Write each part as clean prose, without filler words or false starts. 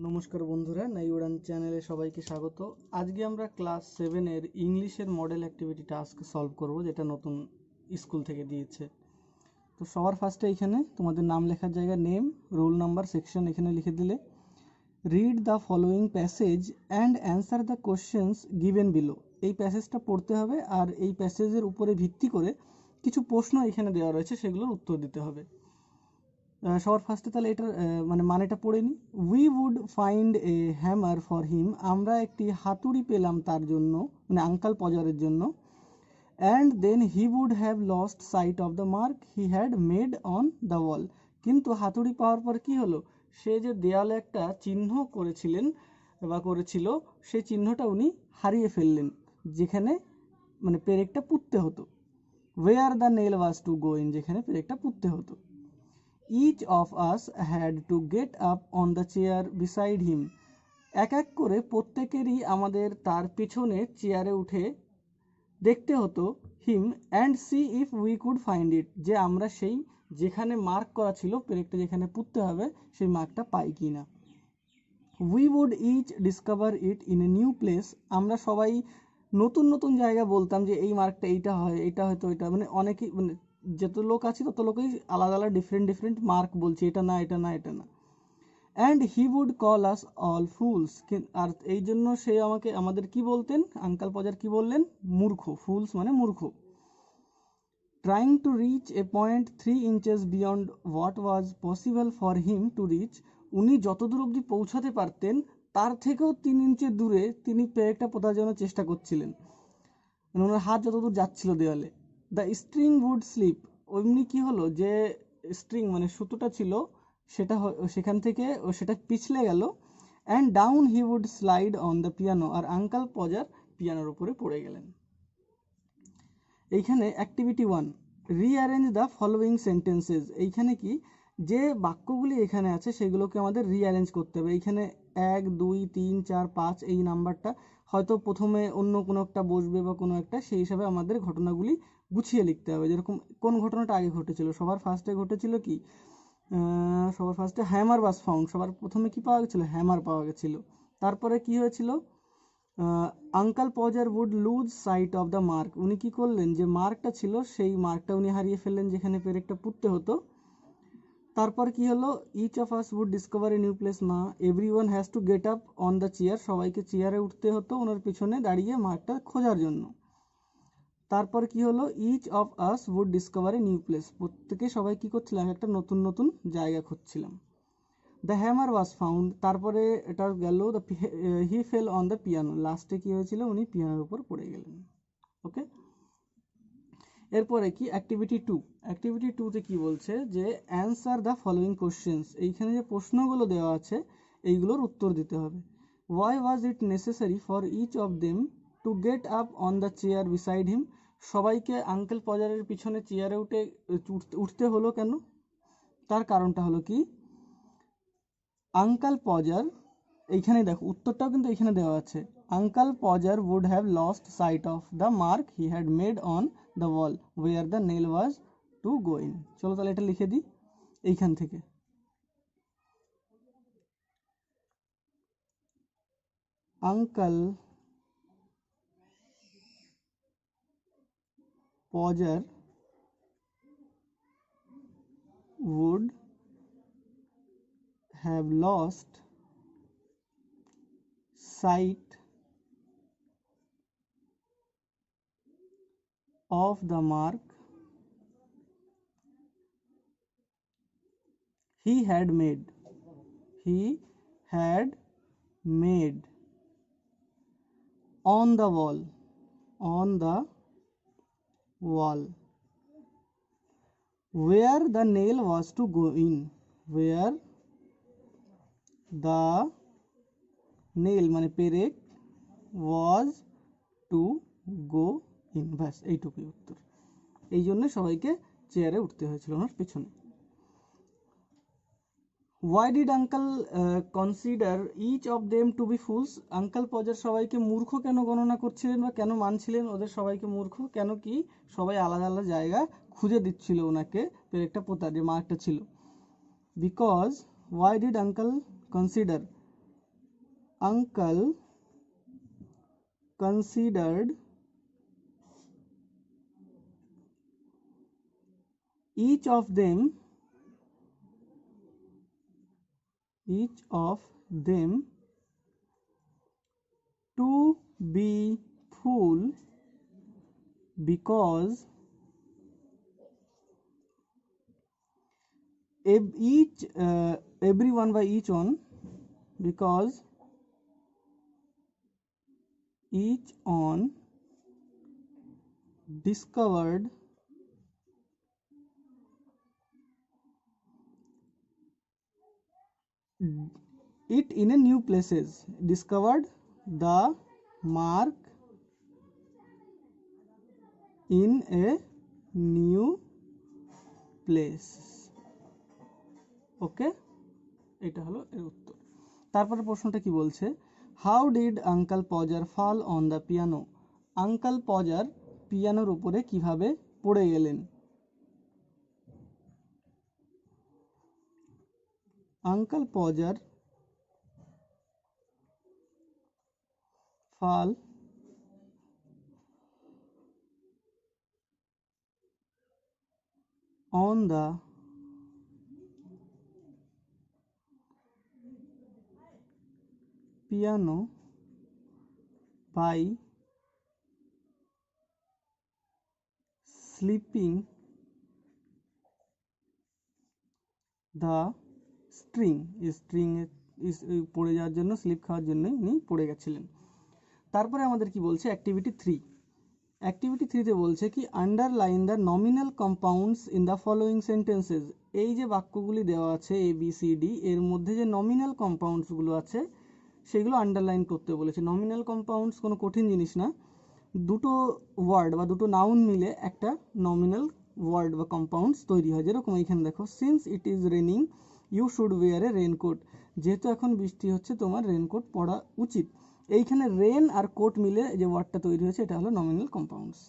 নমস্কার বন্ধুরা, নাই উড়ান চ্যানেলে সবাইকে স্বাগত। আজকে আমরা ক্লাস 7-এর ইংলিশের মডেল অ্যাক্টিভিটি টাস্ক সলভ করব, যেটা নতুন স্কুল থেকে দিয়েছে। তো সবার ফার্স্টে এখানে তোমাদের নাম লেখার জায়গায় নেম, রোল নাম্বার, সেকশন এখানে লিখে দিলে। Read the following passage and answer the questions given below. এই প্যাসেজটা পড়তে হবে আর এই প্যাসেজের উপরে ভিত্তি করে কিছু প্রশ্ন এখানে দেওয়া রয়েছে, সেগুলোর উত্তর দিতে হবে। সবার ফার্স্টে তাহলে এটার মানেটা পড়ে নিই। We would find a hammer for him. আমরা একটি হাতুড়ি পেলাম তার জন্য, মানে আঙ্কাল পজারের জন্য। And then he would have lost sight of the mark he had made on the wall. কিন্তু হাতুড়ি পাওয়ার পর কি হলো, সে যে দেয়ালে একটা চিহ্ন করেছিলেন বা করেছিল, সেই চিহ্নটা উনি হারিয়ে ফেললেন, যেখানে মানে পেরেকটা পুঁততে হতো। Where the nail was to go in, যেখানে পেরেকটা পুঁততে হতো। Each of us had to get up on the chair beside him. এক এক করে প্রত্যেকেরই আমাদের তার পেছনে চেয়ারে উঠে দেখতে হতো him and see if we could find it, যে আমরা সেই যেখানে মার্ক করা ছিল পেরেকটা যেখানে পুঁততে হবে সেই মার্কটা পাই কি না। We would each discover it in a new place. আমরা সবাই নতুন নতুন জায়গা বলতাম যে এই মার্কটা এইটা হয়, এটা হয়তো এটা, মানে অনেকেই, মানে যত লোক আছে তত লোকেই আলাদা আলাদা ডিফারেন্ট মার্ক বলছে, এটা না এটা না এটা না। And he would call us all fools. আর এই জন্য সে আমাদের কি বলতেন, আঙ্কাল পজার কি বললেন, মূর্খ। ফুলস মানে মূর্খ। Trying to reach A point 3 inches beyond what was possible for him to reach. উনি যতদূর অবধি পৌঁছাতে পারতেন তার থেকেও 3 ইঞ্চের দূরে তিনি পেরেকটা পোতার জন্য চেষ্টা করছিলেন, মানে ওনার হাত যতদূর যাচ্ছিল দেওয়ালে। The string would slip. এমনি কি হলো, যে স্ট্রিং মানে সুতোটা ছিল সেটা সেখান থেকে সেটা পিছলে গেল। And down he would slide on the piano. আর আঙ্কাল পজার পিয়ানোর উপরে পড়ে গেলেন। এইখানে activity 1, rearrange the following sentences. এইখানে কি, যে বাক্যগুলি এখানে আছে সেগুলোকে আমাদের রিঅ্যারেঞ্জ করতে হবে। এইখানে 1 2 3 4 5 এই নাম্বারটা হয়তো প্রথমে অন্য কোনো একটা বসবে বা কোনো একটা, সেই হিসাবে আমাদের ঘটনাগুলি গুছিয়ে লিখতে হবে। যেরকম কোন ঘটনাটা আগে ঘটেছিল, সবার ফার্স্টে ঘটেছিল কি, সবার ফার্স্টে হ্যামার ওয়াজ ফাউন্ড। সবার প্রথমে কি পাওয়া গেছিলো, হ্যামার পাওয়া গেছিলো। তারপরে কি হয়েছিল, uncle Podger would lose sight of the mark. উনি কি করলেন, যে মার্কটা ছিল সেই মার্কটা উনি হারিয়ে ফেললেন যেখানে পেরেকটা পুঁততে হতো। তারপর কি হলো, each of us would discover a new place. না, everyone has to get up on the chair. সবাইকে চেয়ারে উঠতে হতো ওনার পিছনে দাঁড়িয়ে মার্কটা খোঁজার জন্য। তারপর কি হলো, each of us would discover a new place. প্রত্যেকে সবাই কি করছিলাম, একটা নতুন নতুন জায়গা খুঁজছিলাম। The hammer was found. তারপরে এটা গেল, he fell on the piano. লাস্টে কি হয়েছিল, উনি পিয়ানোর উপর পড়ে গেলেন। ওকে, এরপরে কি অ্যাক্টিভিটি 2। অ্যাক্টিভিটি 2তে কি বলছে, যে অ্যান্সার দ্য ফলোয়িং কোশ্চেন্স। এইখানে যে প্রশ্নগুলো দেওয়া আছে এইগুলোর উত্তর দিতে হবে। Why was it necessary for each of them to get up on the chair beside him. সবাইকে আঙ্কেল পজারের পিছনে চেয়ারে উঠতে হলো কেন, তার কারণটা হলো কি, আঙ্কাল পজার, এইখানে দেখো উত্তরটাও কিন্তু এখানে দেওয়া আছে। Uncle পজার would have lost sight of the mark he had made on the wall where the nail was to go in. চলো তাহলে এটা লিখে দিই এইখান থেকে। Uncle পজার would have lost sight of the mark he had made on the wall where the nail was to go in. where the nail মানে পেরেক was to go in, ব্যাস এইটুকুই উত্তর। এই জন্য সবাইকে চেয়ারে উঠতে হয়েছিল ওনার পেছনে। Why did uncle consider each of them to be fools? Uncle Podger সবাইকে মূর্খ কেন গণনা করছিলেন বা কেন মানছিলেন ওদের সবাইকে মূর্খ, কেন কি, সবাই আলাদা আলাদা জায়গা খুঁজে দিচ্ছিল ওনাকে পেরেকটা পোতার যে মার্কটা ছিল। Because, why did uncle consider, uncle considered each of them to be fool because everyone by each one, because each on discovered it in a new places, discovered the mark in a new place. Okay, এটা হলো এর উত্তর। তারপরে প্রশ্নটা কি বলছে, how did uncle Podger fall on the piano? Uncle Podger পিয়ানোর উপরে কিভাবে পড়ে গেলেন? Uncle Podger fall on the piano by slipping the string পড়ে যাওয়ার জন্য, স্লিপ খাওয়ার জন্য উনি পড়ে গেছিলেন। তারপরে আমাদের কি বলছে, অ্যাক্টিভিটি 3। অ্যাক্টিভিটি 3তে বলছে কি, underline the nominal compounds in the following sentences. এই যে বাক্যগুলি দেওয়া আছে ABCD, এর মধ্যে যে নমিনাল কম্পাউন্ডসগুলো আছে সেগুলো আন্ডারলাইন করতে বলেছে। নমিনাল কম্পাউন্ডস কোনো কঠিন জিনিস না, দুটো ওয়ার্ড বা দুটো নাউন মিলে একটা নমিনাল ওয়ার্ড বা কম্পাউন্ডস তৈরি হয়। যেরকম এখানে দেখো, since it is raining you should wear a raincoat. যেহেতু এখন বৃষ্টি হচ্ছে তোমার রেনকোট পরা উচিত। এইখানে রেন আর কোট মিলে যে ওয়ার্ডটা তৈরি হয়েছে এটা হলো নমিনাল কম্পাউন্ডস।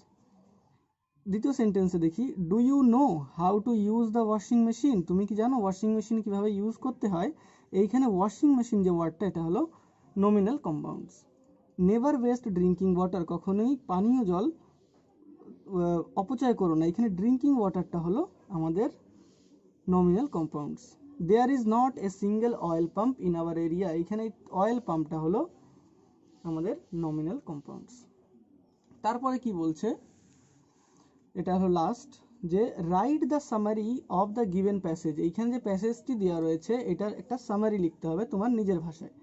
দ্বিতীয় সেন্টেন্সে দেখি, do you know how to use the washing machine? তুমি কি জানো ওয়াশিং মেশিন কিভাবে ইউজ করতে হয়? এইখানে ওয়াশিং মেশিন যে ওয়ার্ডটা এটা হলো nominal compounds. Never West drinking water, কখনোই পানীয় জল অপচয় করো না। এখানে ড্রিঙ্কিং ওয়াটারটা হলো আমাদের nominal compounds. There is not a single oil pump in our area, এখানে অয়েল পাম্পটা হলো আমাদের নমিনাল কম্পাউন্ডস। তারপরে কি বলছে, এটা হলো লাস্ট, যে write the summary of the given passage. এইখানে যে প্যাসেজটি দেওয়া রয়েছে এটার একটা সামারি লিখতে হবে তোমার নিজের ভাষায়।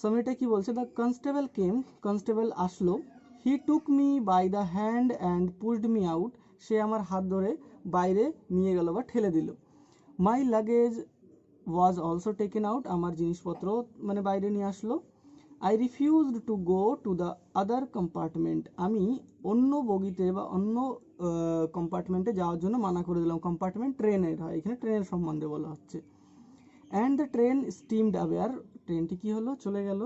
সামারিটা কি বলছে, দ্য কনস্টেবল কেম, কনস্টেবল আসলো, he took me by the hand and pushed me out, সে আমার হাত ধরে বাইরে নিয়ে গেল বা ঠেলে দিল। My luggage was also taken out, আমার জিনিসপত্র মানে বাইরে নিয়ে আসলো। I refused to go to the other compartment, আমি অন্য বগিতে বা অন্য কম্পার্টমেন্টে যাওয়ার জন্য মানা করে দিলাম। কম্পার্টমেন্ট ট্রেনের হয়, এখানে ট্রেনের সম্বন্ধে বলা হচ্ছে। And the train steamed away, আর ট্রেনটি কি হলো, চলে গেল।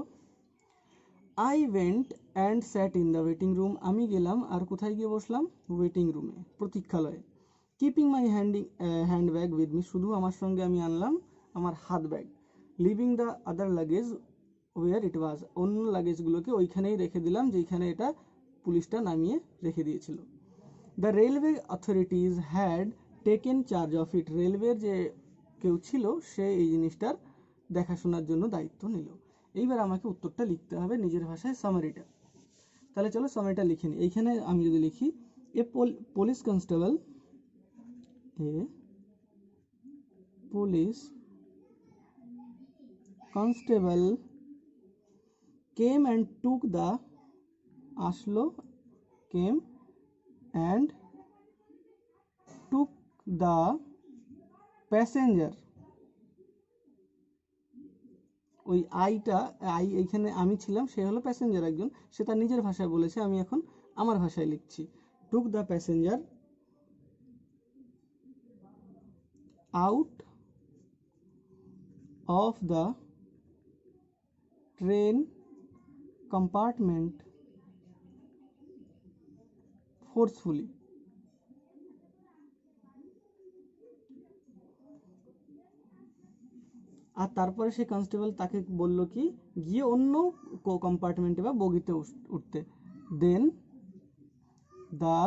I went and sat in the waiting room, আমি গেলাম আর কোথায় গিয়ে বসলাম, ওয়েটিং রুমে, প্রতীক্ষালয়ে। Keeping my hand bag with me, শুধু আমার সঙ্গে আমি আনলাম আমার হাত ব্যাগ। Leaving the other luggage where it was, অন্য লাগেজগুলোকে ওইখানেই রেখে দিলাম যেখানে এটা পুলিশটা নামিয়ে রেখে দিয়েছিল। The railway authorities had taken charge of it, রেলওয়ের যে কেউ ছিল সে এই জিনিসটার দেখাশোনার জন্য দায়িত্ব নিল। এইবার আমাকে উত্তরটা লিখতে হবে নিজের ভাষায়, সামারিটা। তাহলে চলো সামারিটা লিখে নিই। এইখানে আমি যদি লিখি, a police constable, a police constable came and took the, আসলো, came and took the passenger. ওই আই এইখানে আমি ছিলাম, সে হলো প্যাসেঞ্জার একজন, সে তার নিজের ভাষায় বলেছে, আমি এখন আমার ভাষায় লিখছি। Took the passenger out of the train compartment forcefully. আর তারপরে সেই কনস্টেবল তাকে বলল কি গিয়ে অন্য কম্পার্টমেন্টে বা বগিতে উঠতে। Then the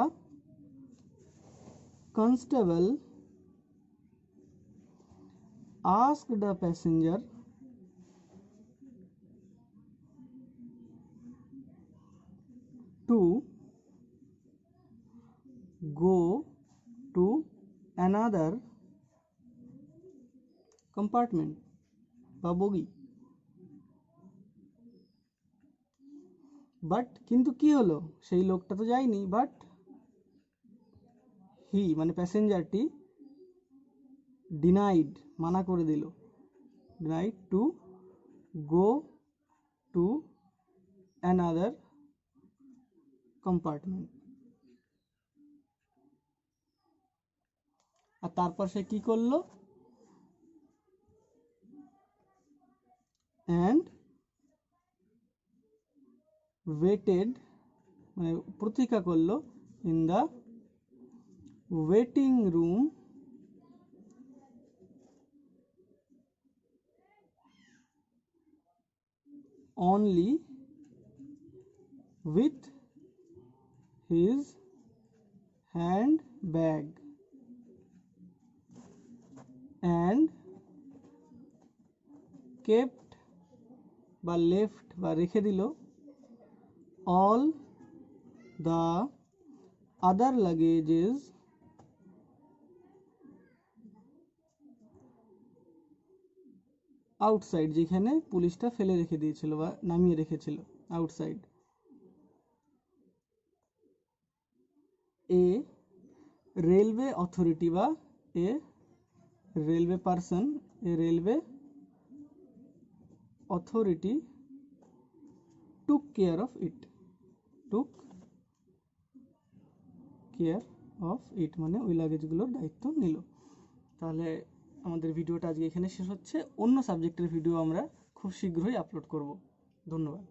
constable asked the passenger to go to another compartment বা বগি। বাট কিন্তু কি হলো, সেই লোকটা তো যায়নি, বাট হি মানে প্যাসেঞ্জারটি ডিনাইড মানা করে দিল, denied to go to another compartment. আর তারপর সে কি করলো, অ্যান্ড ওয়েটেড মানে প্রতীক্ষা করলো, in the waiting room only with his handbag and kept বা left বা রেখে দিল all the other luggages outside, যেখানে পুলিশটা ফেলে রেখে দিয়েছিল বা নামিয়ে রেখেছিল আউটসাইড। এ রেলওয়ে অথরিটি বা এ railway person, A railway authority took care of it, took care of it মানে ওই লাগেজগুলোর দায়িত্ব নিল। তাহলে আমাদের ভিডিওটা আজকে এখানে শেষ হচ্ছে। অন্য সাবজেক্টের ভিডিও আমরা খুব শীঘ্রই আপলোড করব। ধন্যবাদ।